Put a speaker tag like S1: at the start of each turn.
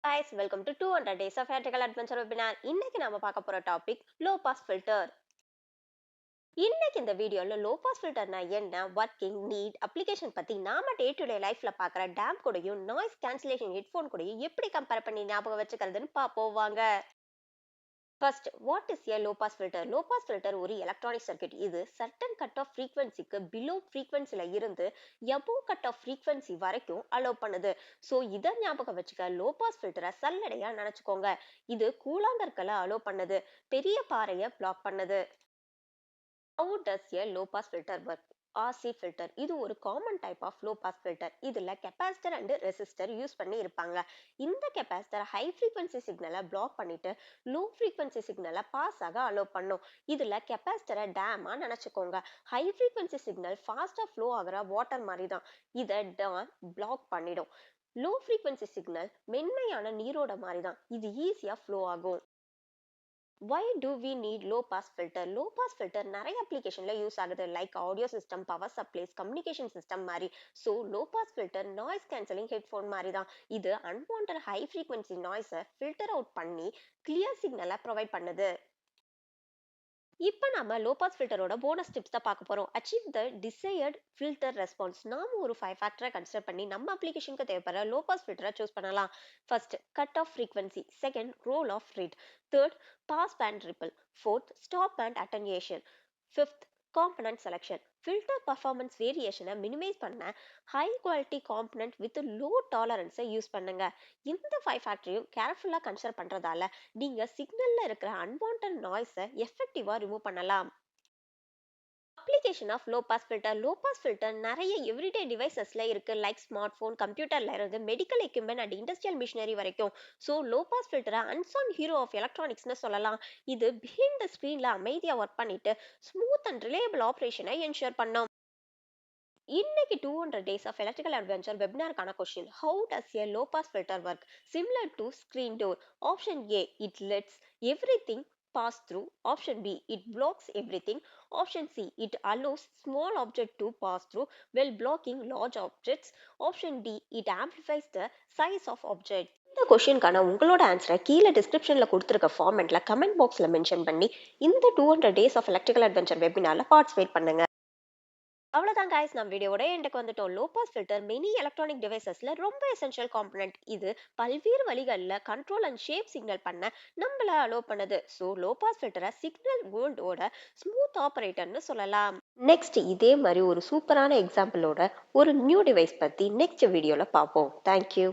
S1: guys, welcome to 200 days of theatrical adventure webinar. இன்னைக்கு நாம பார்க்க போற டாபிக் லோ பாஸ் ஃபில்டர். இன்னைக்கு இந்த வீடியோல லோ பாஸ் ஃபில்டர்னா என்ன, ஒர்க்கிங், நீட், அப்ளிகேஷன் பத்தி நாம டே டு டே லைஃப்ல பார்க்குற டேம் கூடயும் நாய்ஸ் கேன்சலேஷன் ஹெட்ஃபோன் கூடயும் எப்படி கம்பேர் பண்ணி ஞாபகம் வச்சுக்கிறதுன்னு பார்ப்போம் வாங்க. First, what is a low pass filter? Low pass filter ஒரு electronic circuit. இது certain cut off frequency-க்கு below frequency-ல இருந்து above cut off frequency வரைக்கும் allow பண்ணுது. So இத ஞாபகம் வச்சுக்க low pass filter-அ சல்லடையா நினைச்சுக்கோங்க. இது கூழாங்கற்களை allow பண்ணுது, பெரிய பாறையை block பண்ணுது. How does a low pass filter work? RC filter இது ஒரு common type of low pass filter. இதுல கெபாசிட்டர் அண்ட் ரெசிஸ்டர் யூஸ் பண்ணி இருப்பாங்க. இந்த கெபாசிட்டர் ஹை ஃப்ரீக்வன்சி சிக்னலை பிளாக் பண்ணிட்டு லோ ஃப்ரீக்வன்சி சிக்னலை பாஸ் ஆக அலோவ் பண்ணும். இதுல கெபாசிட்டரை டேமா நினைச்சுக்கோங்க. ஹை ஃப்ரீக்வன்சி சிக்னல் ஃபாஸ்டா ஃப்ளோ ஆகுற வாட்டர் மாதிரி தான். இதை டேம் பிளாக் பண்ணிடும். லோ ஃப்ரீக்வன்சி சிக்னல் மென்மையான நீரோட மாதிரி தான். இது ஈஸியா ஃப்ளோ ஆகும். Why do we need low pass filter? Low pass filter நிறைய அப்ளிகேஷன்ல யூஸ் ஆகுது, like audio system, power supplies, communication system மாதிரி. So low pass filter noise cancelling headphone மாதிரி தான். இது அன்வான்ட் ஹை ஃப்ரீக்வன்சி நாய்ஸை ஃபில்டர் அவுட் பண்ணி கிளியர் சிக்னலை ப்ரொவைட் பண்ணுது. இப்போ நம்ம லோ பாஸ் ஃபில்டரோட போனஸ் டிப்ஸ் தான் பார்க்க போறோம். Achieve the desired filter response. நாம ஒரு 5 ஃபேக்டரை கன்சிடர் பண்ணி நம்ம அப்ளிகேஷனுக்கு தேவைப்படுற லோ பாஸ் ஃபில்டரை சூஸ் பண்ணலாம். First, cut off frequency. Second, role off rate. Third, pass band ripple. Fourth, stop band attenuation. Fifth, component selection. Filter performance வேரியேஷனை மினிமைஸ் பண்ண high quality component with low டாலரன்ஸை use பண்ணுங்க. இந்த 5 ஃபேக்டரையும் கேர்ஃபுல்லா consider பண்றதால நீங்க சிக்னல்ல இருக்கிற அன்வான்ட் நாய்ஸை எஃபெக்டிவா ரிமூவ் பண்ணலாம். Application of low pass filter. Low pass filter நிறைய எவ்ரிடே டிவைசஸ்ல இருக்கு, லைக் ஸ்மார்ட் போன், கம்ப்யூட்டர்ல இருந்து medical equipment and industrial machinery வரைக்கும். ஸோ லோ பாஸ் ஃபில்டரை அன்சான் ஹீரோ ஆஃப் எலக்ட்ரானிக்ஸ்னு சொல்லலாம். இது பிஹைண்ட் த ஸ்கிரீன்ல அமைதியா ஒர்க் பண்ணிட்டு ஸ்மூத் அண்ட் ரிலேயபிள் ஆப்ரேஷனை என்ஷூர் பண்ணும். இன்னைக்கு 200 டேஸ் ஆஃப் எலக்ட்ரிக்கல் அட்வென்ச்சர் வெபினாருக்கான question: how does a low pass filter work? Similar to screen door. Option A, it let's everything pass through. Option B, it blocks everything. Option C, it allows small object to pass through while blocking large objects. Option D, it amplifies the size of object. இந்த கொஸ்டினுக்கான உங்களோட ஆன்சரை கீழே டிஸ்கிரிப்ஷன்ல கொடுத்துருக்க ஃபார்மெட்ல comment பாக்ஸ்ல mention பண்ணி இந்த 200 days of electrical adventure வெபினார்ல பார்ட்டிசிபேட் பண்ணுங்க. அவ்வளவுதான் guys, நம்ம வீடியோட எண்டுக்கு வந்துட்டோம். Low pass filter many electronic டிவைசஸ்ல ரொம்ப எசென்ஷியல் காம்பனன்ட். இது பல்வேறு வழிகளில் கண்ட்ரோல் அண்ட் ஷேப் சிக்னல் பண்ண நம்மள அலோவ் பண்ணுது. ஸோ லோ பாஸ் ஃபில்டரை சிக்னல் வேர்ல்டோட ஸ்மூத் ஆபரேட்டர்னு சொல்லலாம். நெக்ஸ்ட் இதே மாதிரி ஒரு சூப்பரான எக்ஸாம்பிளோட ஒரு நியூ டிவைஸ் பத்தி நெக்ஸ்ட் வீடியோல பார்ப்போம். தேங்க்யூ.